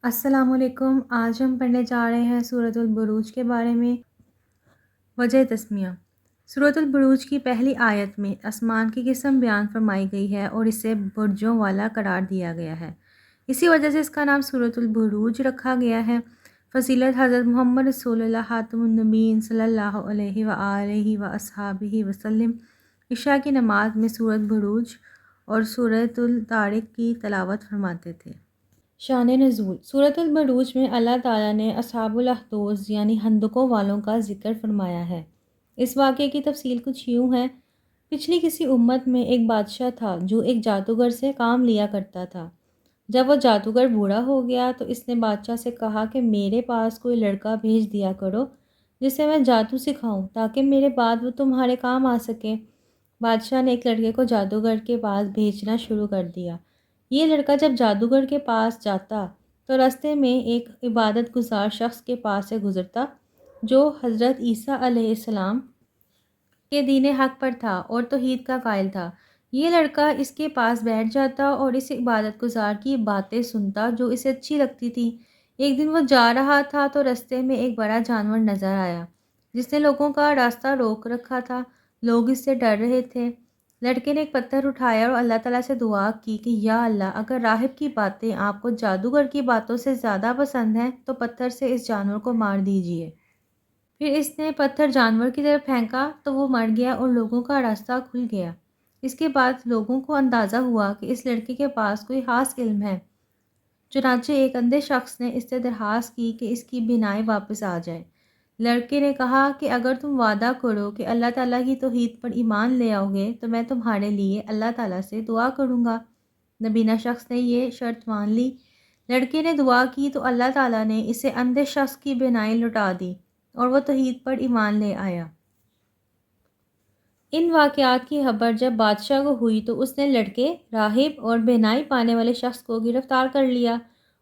السلام علیکم۔ آج ہم پڑھنے جا رہے ہیں سورۃ البروج کے بارے میں۔ وجہ تسمیہ: سورۃ البروج کی پہلی آیت میں آسمان کی قسم بیان فرمائی گئی ہے اور اسے برجوں والا قرار دیا گیا ہے۔ اسی وجہ سے اس کا نام سورۃ البروج رکھا گیا ہے۔ فضیلت: حضرت محمد رسول اللہ خاتم النبیین صلی اللہ علیہ وآلہ وصحبہ وسلم عشاء کی نماز میں سورۃ بروج اور سورۃ الطارق کی تلاوت فرماتے تھے۔ شان نزول: سورۃ البروج میں اللہ تعالیٰ نے اصحاب الاخدود یعنی خندقوں والوں کا ذکر فرمایا ہے۔ اس واقعے کی تفصیل کچھ یوں ہے۔ پچھلی کسی امت میں ایک بادشاہ تھا جو ایک جادوگر سے کام لیا کرتا تھا۔ جب وہ جادوگر بوڑھا ہو گیا تو اس نے بادشاہ سے کہا کہ میرے پاس کوئی لڑکا بھیج دیا کرو جسے میں جادو سکھاؤں تاکہ میرے بعد وہ تمہارے کام آ سکے۔ بادشاہ نے ایک لڑکے کو جادوگر کے پاس بھیجنا شروع کر دیا۔ یہ لڑکا جب جادوگر کے پاس جاتا تو راستے میں ایک عبادت گزار شخص کے پاس سے گزرتا جو حضرت عیسیٰ علیہ السلام کے دین حق پر تھا اور توحید کا قائل تھا۔ یہ لڑکا اس کے پاس بیٹھ جاتا اور اس عبادت گزار کی باتیں سنتا جو اسے اچھی لگتی تھی۔ ایک دن وہ جا رہا تھا تو راستے میں ایک بڑا جانور نظر آیا جس نے لوگوں کا راستہ روک رکھا تھا۔ لوگ اس سے ڈر رہے تھے۔ لڑکے نے ایک پتھر اٹھایا اور اللہ تعالیٰ سے دعا کی کہ یا اللہ، اگر راہب کی باتیں آپ کو جادوگر کی باتوں سے زیادہ پسند ہیں تو پتھر سے اس جانور کو مار دیجیے۔ پھر اس نے پتھر جانور کی طرف پھینکا تو وہ مر گیا اور لوگوں کا راستہ کھل گیا۔ اس کے بعد لوگوں کو اندازہ ہوا کہ اس لڑکے کے پاس کوئی خاص علم ہے۔ چنانچہ ایک اندھے شخص نے اس سے درخواست کی کہ اس کی بینائی واپس آ جائے۔ لڑکے نے کہا کہ اگر تم وعدہ کرو کہ اللہ تعالیٰ کی توحید پر ایمان لے آؤ گے تو میں تمہارے لیے اللہ تعالیٰ سے دعا کروں گا۔ نبینا شخص نے یہ شرط مان لی۔ لڑکے نے دعا کی تو اللہ تعالیٰ نے اسے اندھے شخص کی بینائی لوٹا دی اور وہ توحید پر ایمان لے آیا۔ ان واقعات کی خبر جب بادشاہ کو ہوئی تو اس نے لڑکے، راہب اور بینائی پانے والے شخص کو گرفتار کر لیا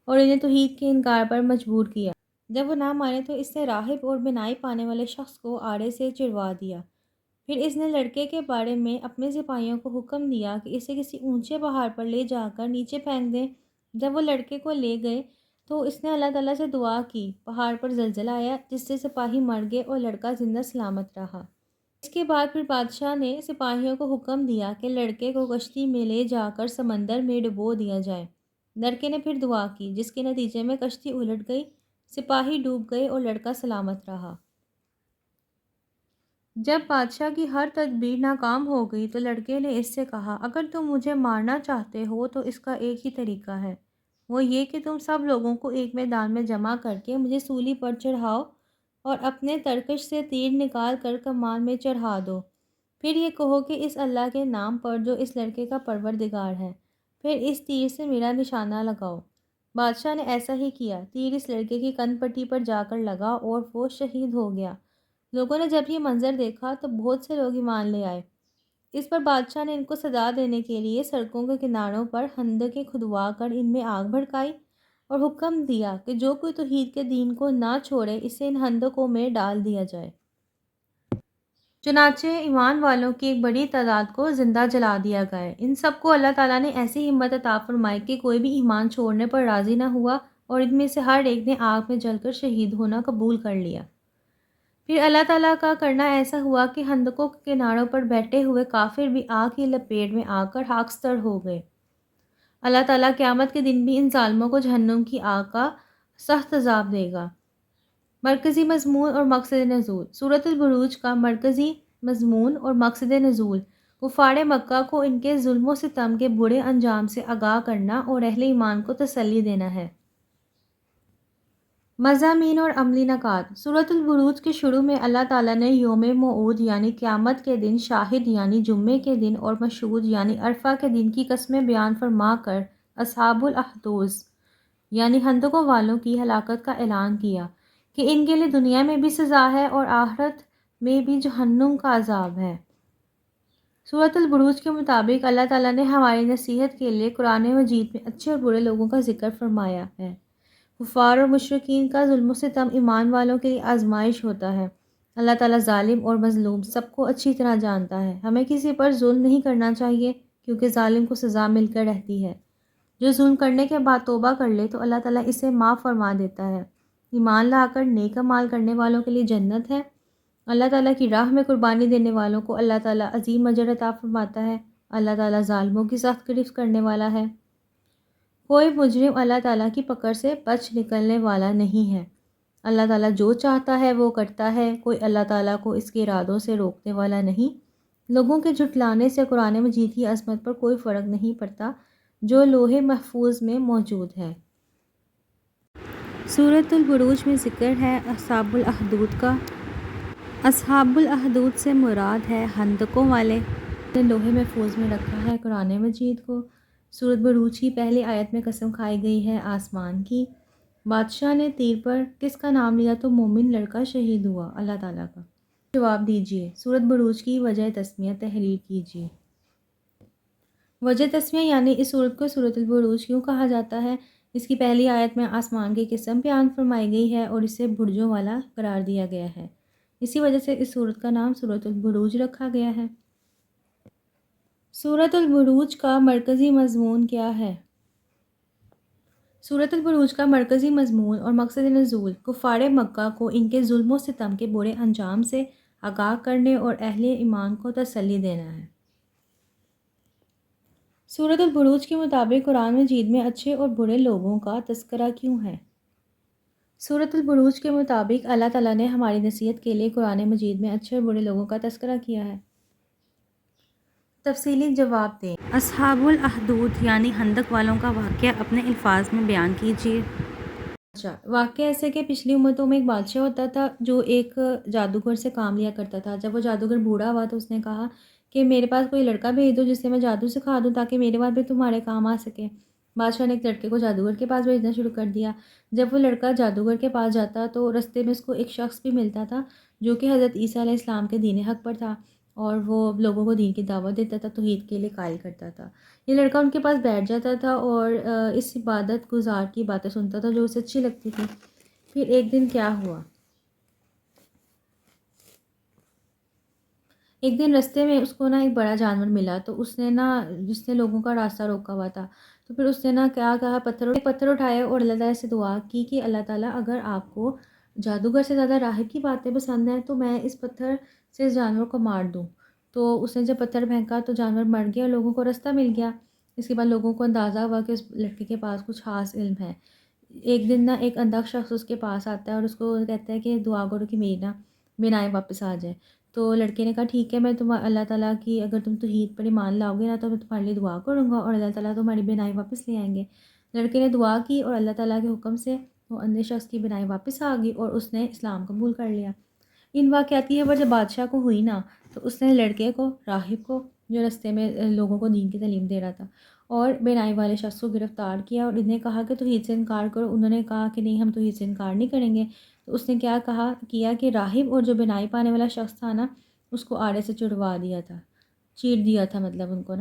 اور انہیں توحید کے انکار پر مجبور کیا۔ جب وہ نہ مانے تو اس نے راہب اور بینائی پانے والے شخص کو آڑے سے چڑھوا دیا۔ پھر اس نے لڑکے کے بارے میں اپنے سپاہیوں کو حکم دیا کہ اسے کسی اونچے پہاڑ پر لے جا کر نیچے پھینک دیں۔ جب وہ لڑکے کو لے گئے تو اس نے اللہ تعالیٰ سے دعا کی۔ پہاڑ پر زلزلہ آیا جس سے سپاہی مر گئے اور لڑکا زندہ سلامت رہا۔ اس کے بعد پھر بادشاہ نے سپاہیوں کو حکم دیا کہ لڑکے کو کشتی میں لے جا کر سمندر میں ڈبو دیا جائے۔ لڑکے نے پھر دعا کی جس کے نتیجے میں کشتی الٹ گئی، سپاہی ڈوب گئے اور لڑکا سلامت رہا۔ جب بادشاہ کی ہر تدبیر ناکام ہو گئی تو لڑکے نے اس سے کہا، اگر تم مجھے مارنا چاہتے ہو تو اس کا ایک ہی طریقہ ہے، وہ یہ کہ تم سب لوگوں کو ایک میدان میں جمع کر کے مجھے سولی پر چڑھاؤ اور اپنے ترکش سے تیر نکال کر کمان میں چڑھا دو۔ پھر یہ کہو کہ اس اللہ کے نام پر جو اس لڑکے کا پروردگار ہے، پھر اس تیر سے میرا نشانہ لگاؤ۔ بادشاہ نے ایسا ہی کیا۔ تیر اس لڑکے کی کن پٹی پر جا کر لگا اور وہ شہید ہو گیا۔ لوگوں نے جب یہ منظر دیکھا تو بہت سے لوگ ایمان لے آئے۔ اس پر بادشاہ نے ان کو سزا دینے کے لیے سڑکوں کے کناروں پر خندقیں کھدوا کر ان میں آگ بھڑکائی اور حکم دیا کہ جو کوئی توحید کے دین کو نہ چھوڑے اسے ان خندقوں میں ڈال دیا جائے۔ چنانچہ ایمان والوں کی ایک بڑی تعداد کو زندہ جلا دیا گیا۔ ان سب کو اللہ تعالیٰ نے ایسی ہمت عطا فرمائی کہ کوئی بھی ایمان چھوڑنے پر راضی نہ ہوا اور ان میں سے ہر ایک نے آگ میں جل کر شہید ہونا قبول کر لیا۔ پھر اللہ تعالیٰ کا کرنا ایسا ہوا کہ خندقوں کے کناروں پر بیٹھے ہوئے کافر بھی آگ کی لپیٹ میں آ کر خاکستر ہو گئے۔ اللہ تعالیٰ قیامت کے دن بھی ان ظالموں کو جہنم کی آگ کا سخت عذاب دے گا۔ مرکزی مضمون اور مقصد نزول: سورۃ البروج کا مرکزی مضمون اور مقصد نزول کفار مکہ کو ان کے ظلم و ستم کے برے انجام سے آگاہ کرنا اور اہل ایمان کو تسلی دینا ہے۔ مضامین اور عملی نکات: سورۃ البروج کے شروع میں اللہ تعالیٰ نے یوم موعود یعنی قیامت کے دن، شاہد یعنی جمعے کے دن اور مشہود یعنی عرفہ کے دن کی قسمیں بیان فرما کر اصحاب الاخدود یعنی خندقوں والوں کی ہلاکت کا اعلان کیا کہ ان کے لیے دنیا میں بھی سزا ہے اور آخرت میں بھی جہنم کا عذاب ہے۔ سورۃ البروج کے مطابق اللہ تعالیٰ نے ہماری نصیحت کے لیے قرآن مجید میں اچھے اور برے لوگوں کا ذکر فرمایا ہے۔ کفار اور مشرکین کا ظلم و ستم ایمان والوں کے لیے آزمائش ہوتا ہے۔ اللہ تعالیٰ ظالم اور مظلوم سب کو اچھی طرح جانتا ہے۔ ہمیں کسی پر ظلم نہیں کرنا چاہیے کیونکہ ظالم کو سزا مل کر رہتی ہے۔ جو ظلم کرنے کے بعد توبہ کر لے تو اللہ تعالیٰ اسے معاف فرما دیتا ہے۔ ایمان لا کر نیک اعمال کرنے والوں کے لیے جنت ہے۔ اللہ تعالیٰ کی راہ میں قربانی دینے والوں کو اللہ تعالیٰ عظیم اجر عطا فرماتا ہے۔ اللہ تعالیٰ ظالموں کی سخت گرفت کرنے والا ہے۔ کوئی مجرم اللہ تعالیٰ کی پکڑ سے بچ نکلنے والا نہیں ہے۔ اللہ تعالیٰ جو چاہتا ہے وہ کرتا ہے، کوئی اللہ تعالیٰ کو اس کے ارادوں سے روکنے والا نہیں۔ لوگوں کے جھٹلانے سے قرآن مجید کی عظمت پر کوئی فرق نہیں پڑتا جو لوح محفوظ میں موجود ہے۔ سورۃ البروج میں ذکر ہے اصحاب الاخدود کا۔ اصحاب الاخدود سے مراد ہے خندقوں والے۔ لوح محفوظ میں رکھا ہے قرآن مجید کو۔ سورۃ بروج کی پہلی آیت میں قسم کھائی گئی ہے آسمان کی۔ بادشاہ نے تیر پر کس کا نام لیا تو مومن لڑکا شہید ہوا، اللہ تعالیٰ کا۔ جواب دیجیے۔ سورۃ بروج کی وجہ تسمیہ تحریر کیجیے۔ وجہ تسمیہ یعنی اس سورت کو سورۃ البروج کیوں کہا جاتا ہے؟ اس کی پہلی آیت میں آسمان کی قسم بیان فرمائی گئی ہے اور اسے برجوں والا قرار دیا گیا ہے، اسی وجہ سے اس سورت کا نام سورۃ البروج رکھا گیا ہے۔ سورۃ البروج کا مرکزی مضمون کیا ہے؟ سورۃ البروج کا مرکزی مضمون اور مقصد نزول کفار مکہ کو ان کے ظلم و ستم کے برے انجام سے آگاہ کرنے اور اہل ایمان کو تسلی دینا ہے۔ سورۃ البروج کے مطابق قرآن مجید میں اچھے اور برے لوگوں کا تذکرہ کیوں ہے؟ سورۃ البروج کے مطابق اللہ تعالیٰ نے ہماری نصیحت کے لیے قرآن مجید میں اچھے اور برے لوگوں کا تذکرہ کیا ہے۔ تفصیلی جواب دیں۔ اصحاب الاخدود یعنی خندق والوں کا واقعہ اپنے الفاظ میں بیان کیجیے۔ اچھا، واقعہ ایسے کہ پچھلی امتوں میں ایک بادشاہ ہوتا تھا جو ایک جادوگر سے کام لیا کرتا تھا۔ جب وہ جادوگر بوڑھا ہوا تو اس نے کہا کہ میرے پاس کوئی لڑکا بھیج دو جس سے میں جادو سکھا دوں تاکہ میرے بعد بھی تمہارے کام آ سکے۔ بادشاہ نے ایک لڑکے کو جادوگر کے پاس بھیجنا شروع کر دیا۔ جب وہ لڑکا جادوگر کے پاس جاتا تو رستے میں اس کو ایک شخص بھی ملتا تھا جو کہ حضرت عیسیٰ علیہ السلام کے دین حق پر تھا اور وہ لوگوں کو دین کی دعوت دیتا تھا، توحید کے لیے قائل کرتا تھا۔ یہ لڑکا ان کے پاس بیٹھ جاتا تھا اور اس عبادت گزار کی باتیں سنتا تھا جو اسے اچھی لگتی تھی۔ پھر ایک دن کیا ہوا؟ ایک دن رستے میں اس کو ایک بڑا جانور ملا تو اس نے جس نے لوگوں کا راستہ روکا ہوا تھا، تو پھر اس نے کیا کہا، پتھر اٹھائے اور اللہ تعالیٰ سے دعا کی کہ اللہ تعالیٰ اگر آپ کو جادوگر سے زیادہ راہب کی باتیں پسند ہیں تو میں اس پتھر سے اس جانور کو مار دوں۔ تو اس نے جب پتھر پھینکا تو جانور مر گیا اور لوگوں کو راستہ مل گیا۔ اس کے بعد لوگوں کو اندازہ ہوا کہ اس لڑکے کے پاس کچھ خاص علم ہے۔ ایک دن ایک اندھا شخص اس کے پاس آتا ہے اور اس کو کہتا ہے کہ دعا کرو کہ میری بینائی واپس آ جائے۔ تو لڑکے نے کہا ٹھیک ہے، میں اللہ تعالیٰ کی اگر تم توحید پر ایمان لاؤ گے تو میں تمہارے لیے دعا کروں گا اور اللہ تعالیٰ تمہاری بینائی واپس لے آئیں گے۔ لڑکے نے دعا کی اور اللہ تعالیٰ کے حکم سے وہ اندھے شخص کی بینائی واپس آ گئی اور اس نے اسلام قبول کر لیا۔ ان واقعاتی خبر جب بادشاہ کو ہوئی تو اس نے لڑکے کو، راہب کو جو رستے میں لوگوں کو دین کی تعلیم دے رہا تھا، اور بینائی والے شخص کو گرفتار کیا اور انہیں کہا کہ توحید سے انکار کرو۔ انہوں نے کہا کہ نہیں، ہم توحید سے انکار نہیں کریں گے۔ تو اس نے کیا کہ راہب اور جو بینائی پانے والا شخص تھا اس کو آڑے سے چڑوا دیا تھا، چیٹ دیا تھا مطلب ان کو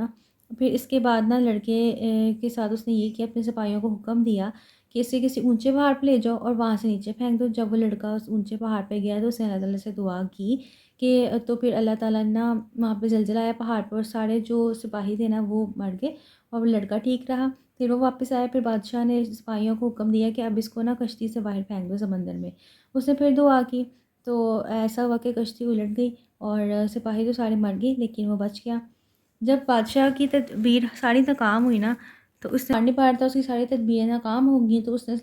پھر اس کے بعد لڑکے کے ساتھ اس نے یہ کیا، اپنے سپاہیوں کو حکم دیا کہ اسے کسی اونچے پہاڑ پہ لے جاؤ اور وہاں سے نیچے پھینک دو۔ جب وہ لڑکا اس اونچے پہاڑ پہ گیا تو اس نے اللہ تعالیٰ سے دعا کی کہ تو پھر اللہ تعالیٰ نے وہاں پہ زلزلہ آیا پہاڑ پر اور سارے جو سپاہی تھے وہ مر گئے اور وہ لڑکا ٹھیک رہا۔ پھر وہ واپس آیا، پھر بادشاہ نے سپاہیوں کو حکم دیا کہ اب اس کو کشتی سے باہر پھینک دو سمندر میں۔ اس نے پھر دعا کی تو ایسا ہوا کہ کشتی الٹ گئی اور سپاہی تو سارے مر گئے لیکن وہ بچ گیا۔ جب بادشاہ کی تدبیر ساری ناکام ہوئی تو اس نے مار نہیں پا رہا تھا، اس کی ساری تدبیریں ناکام ہو گئیں، تو اس نے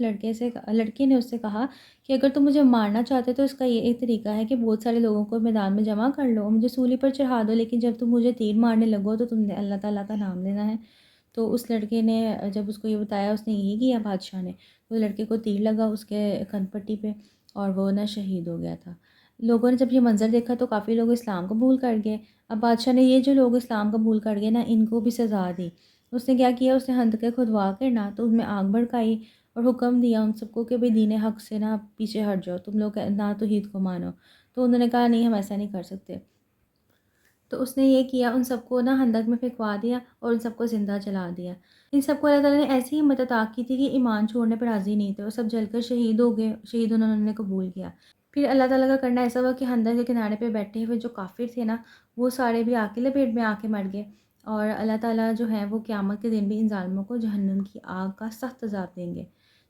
لڑکے نے اس سے کہا کہ اگر تم مجھے مارنا چاہتے تو اس کا یہ ایک طریقہ ہے کہ بہت سارے لوگوں کو میدان میں جمع کر لو، مجھے سولی پر چڑھا دو، لیکن جب تم مجھے تیر مارنے لگو تو تم نے اللہ تعالیٰ کا نام لینا ہے۔ تو اس لڑکے نے جب اس کو یہ بتایا اس نے یہی کیا بادشاہ نے، تو لڑکے کو تیر لگا اس کے کن پٹی پہ اور وہ شہید ہو گیا تھا۔ لوگوں نے جب یہ منظر دیکھا تو کافی لوگ اسلام قبول کر گئے۔ اب بادشاہ نے یہ جو لوگ اسلام قبول کر گئے ان کو بھی سزا دی۔ اس نے کیا اس نے خندقیں کھدوا کر تو ان میں آگ بھڑکائی اور حکم دیا ان سب کو کہ بھئی دین حق سے پیچھے ہٹ جاؤ، تم لوگ توحید کو مانو۔ تو انہوں نے کہا نہیں، ہم ایسا نہیں کر سکتے۔ تو اس نے یہ کیا، ان سب کو خندق میں پھینکوا دیا اور ان سب کو زندہ جلا دیا۔ ان سب کو اللہ تعالیٰ نے ایسی ہمت عطا کی تھی کہ ایمان چھوڑنے پر راضی نہیں تھے اور سب جل کر شہید ہو گئے، شہید انہوں نے قبول کیا۔ پھر اللہ تعالیٰ کا کرنا ایسا ہوا کہ خندق کے کنارے پہ بیٹھے ہوئے جو کافر تھے وہ سارے بھی آگ کی لپیٹ میں آ کے مر گئے۔ اور اللہ تعالیٰ جو ہے وہ قیامت کے دن بھی ان ظالموں کو جہنم کی آگ کا سخت عذاب دیں گے۔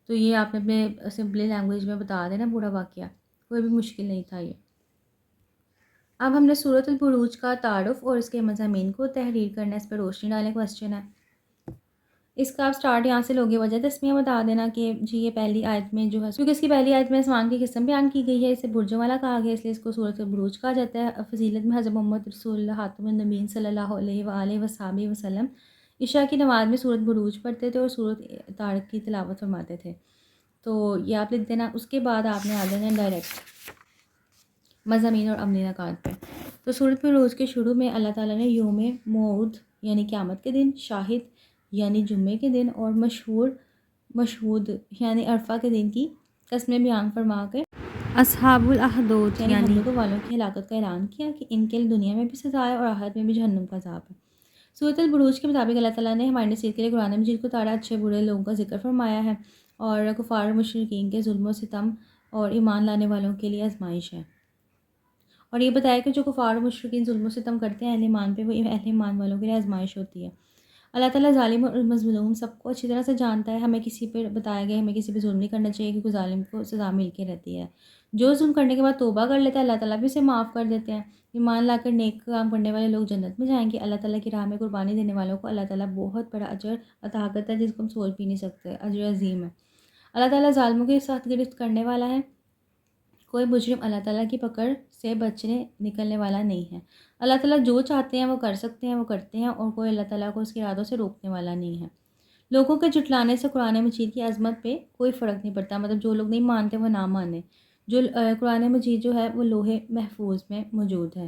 تو یہ آپ نے اپنے سمپلی لینگویج میں بتا دینا پورا واقعہ، کوئی بھی مشکل نہیں تھا یہ۔ اب ہم نے سورۃ البروج کا تعارف اور اس کے مضامین کو تحریر کرنا ہے، اس پہ روشنی ڈالنے کوسچن ہے۔ اس کا آپ سٹارٹ یہاں سے لوگے، وجہ تسمیہ بتا دینا کہ جی یہ پہلی آیت میں جو ہے، کیونکہ اس کی پہلی آیت میں آسمان کی قسم بیان کی گئی ہے، اسے برجوں والا کہا گیا، اس لیے اس کو سورۃ البروج کہا جاتا ہے۔ فضیلت میں حضرت محمد رسول اللہ خاتم النبیین صلی اللہ علیہ وآلہ وصحبہ وسلم عشاء کی نماز میں سورۃ بروج پڑھتے تھے اور سورۃ طارق کی تلاوت فرماتے تھے۔ تو یہ آپ لکھ دینا، اس کے بعد آپ نے آ جانا ڈائریکٹ مضامین اور عملی نکات پہ۔ تو سورۃ بروج کے شروع میں اللہ تعالیٰ نے یوم موعود یعنی قیامت کے دن، شاہد یعنی جمعے کے دن، اور مشہود یعنی عرفہ کے دن کی قسمیں بیان فرما کر اصحاب الاخدود یعنی ہلاکت والوں کی ہلاکت کا اعلان کیا کہ ان کے دنیا میں بھی سزا ہے اور آخرت میں بھی جہنم کا عذاب ہے۔ سورۃ البروج کے مطابق اللہ تعالیٰ نے ہماری نصیحت کے لیے قرآن مجید کو اتارا، اچھے برے لوگوں کا ذکر فرمایا ہے، اور کفار و مشرکین کے ظلم و ستم اور ایمان لانے والوں کے لیے آزمائش ہے، اور یہ بتایا کہ جو کفار و مشرکین ظلم و ستم کرتے ہیں اہل ایمان پہ، وہ اہل ایمان والوں کے لیے آزمائش ہوتی ہے۔ اللہ تعالیٰ ظالم اور مظلوم سب کو اچھی طرح سے جانتا ہے، ہمیں کسی پہ بتایا گیا ہمیں کسی پہ ظلم نہیں کرنا چاہیے، کیونکہ ظالم کو سزا مل کے رہتی ہے۔ جو ظلم کرنے کے بعد توبہ کر لیتا ہے اللہ تعالیٰ بھی اسے معاف کر دیتے ہیں۔ ایمان لا کر نیک کام کرنے والے لوگ جنت میں جائیں گے۔ اللہ تعالیٰ کی راہ میں قربانی دینے والوں کو اللہ تعالیٰ بہت بڑا اجر عطا کرتا ہے، جس کو ہم سوچ بھی نہیں سکتے، اجر عظیم ہے۔ اللہ تعالیٰ ظالموں کے ساتھ گرفت کرنے والا ہے، کوئی مجرم اللہ تعالیٰ کی پکڑ سے بچنے نکلنے والا نہیں ہے۔ اللہ تعالیٰ جو چاہتے ہیں وہ کر سکتے ہیں، وہ کرتے ہیں، اور کوئی اللہ تعالیٰ کو اس کے ارادوں سے روکنے والا نہیں ہے۔ لوگوں کے جھٹلانے سے قرآن مجید کی عظمت پہ کوئی فرق نہیں پڑتا، مطلب جو لوگ نہیں مانتے وہ نہ مانیں۔ جو قرآن مجید جو ہے وہ لوح محفوظ میں موجود ہے،